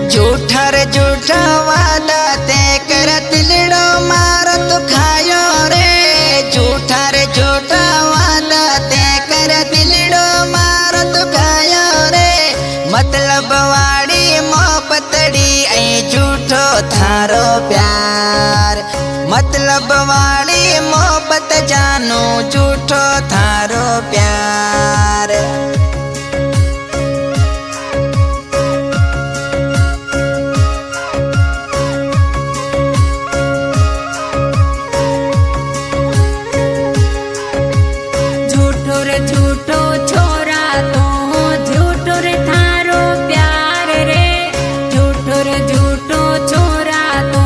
झूठा रे झूठा वादा ते कर दिलड़ो मारो तो खायो रे। झूठा रे झूठा वादा ते कर दिलड़ो मारो तो खायो रे। मतलब वाड़ी मोहब्बतड़ी ऐ झूठो थारो प्यार। मतलब वाली मोहब्बत जानो झूठो थारो प्यार। झूठो रे झूठो छोरा तो झूठो रे थारो प्यार रे। झूठो रे झूठो छोरा तो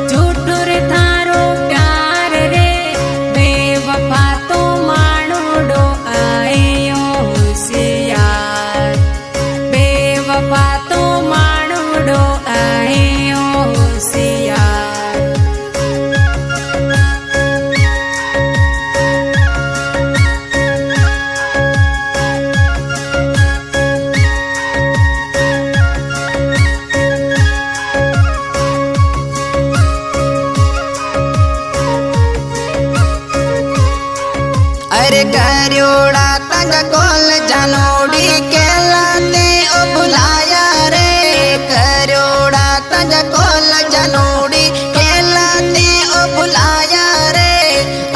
झूठो रे थारो प्यार रे। बेवफा तो माणूडो आयो होशियार। बेवफा तो माणूडो आयो होशियार। अरे करोड़ा तंग कोल जानोड़ी कहलाते ओ बुलाया रे। करोड़ा तंग कोल जानोड़ी कहलाते ओ बुलाया रे।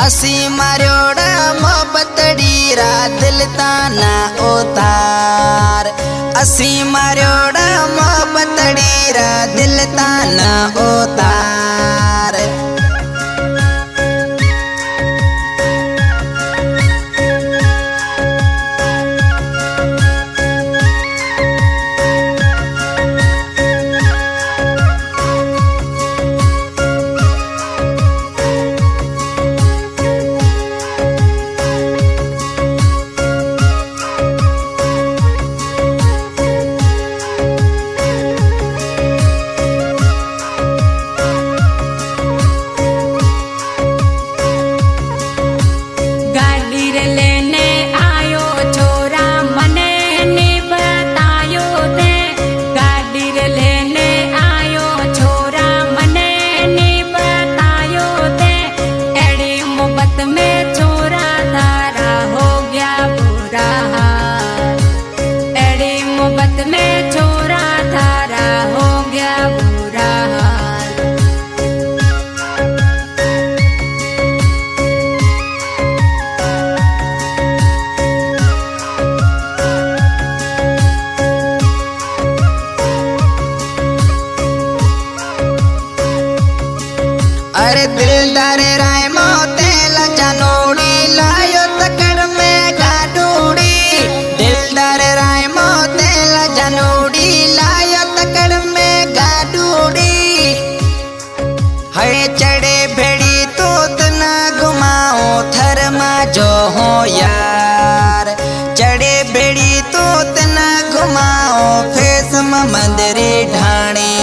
असी मारोड़ा मोहब्बतड़ी रा दिल ताना उतार। असी मारोड़ा मोहब्बतड़ी रा दिल ताना उतार। अरे दिलदार राय मोते ला जानोड़ी लायो तकड़ में गाडूड़ी। दिलदार राय मोते ला जानोड़ी लायो तकड़ में गाडूड़ी। हरे चढ़े भेड़ी तो तना घुमाओ थरमा जो हो यार। चढ़े भेड़ी तो तना घुमाओ फेस मंदिरे ढाणी।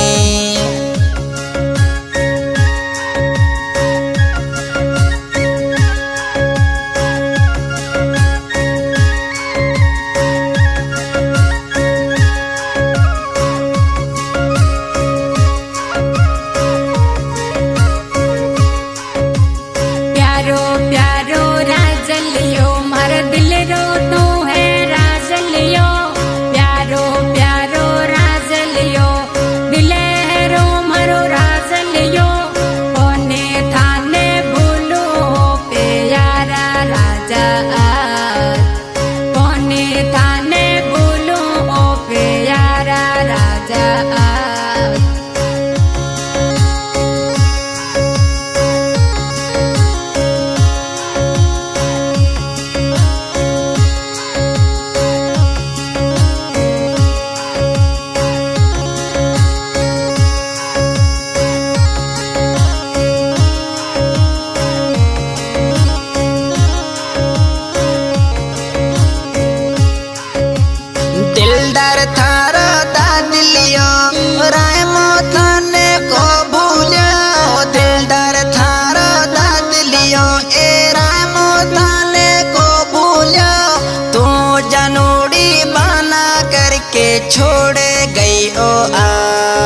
छोड़ गई ओ आ।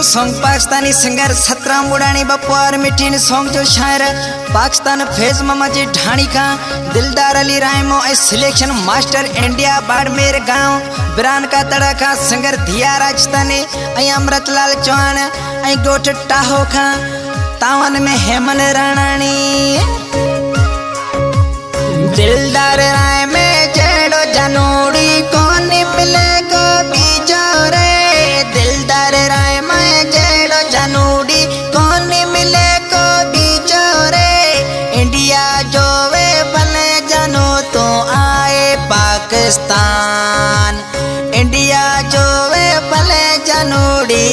सॉन्ग पाकिस्तानी सिंगर सतराम बुढ़ानी बपुआर मिटीन सॉन्ग जो शायर पाकिस्तान फैज मामा जी ढाणी का दिलदार अली रायमो ए सिलेक्शन मास्टर इंडिया बाड़मेर गांव बिरान का तड़का सिंगर धिया राजस्थानी ऐं अमृतलाल चौहान ऐं गोठ टाहो का तावन में हेमन राणानी दिलदार राय में जेड़ो जनोड़ी कौन मिले को बीजो रे दिलदार राय में जेड़ो जनोड़ी कौन मिले को बीजो रे इंडिया जो वे भले जनो तो आए पाकिस्तान इंडिया जो वे भले जनोड़ी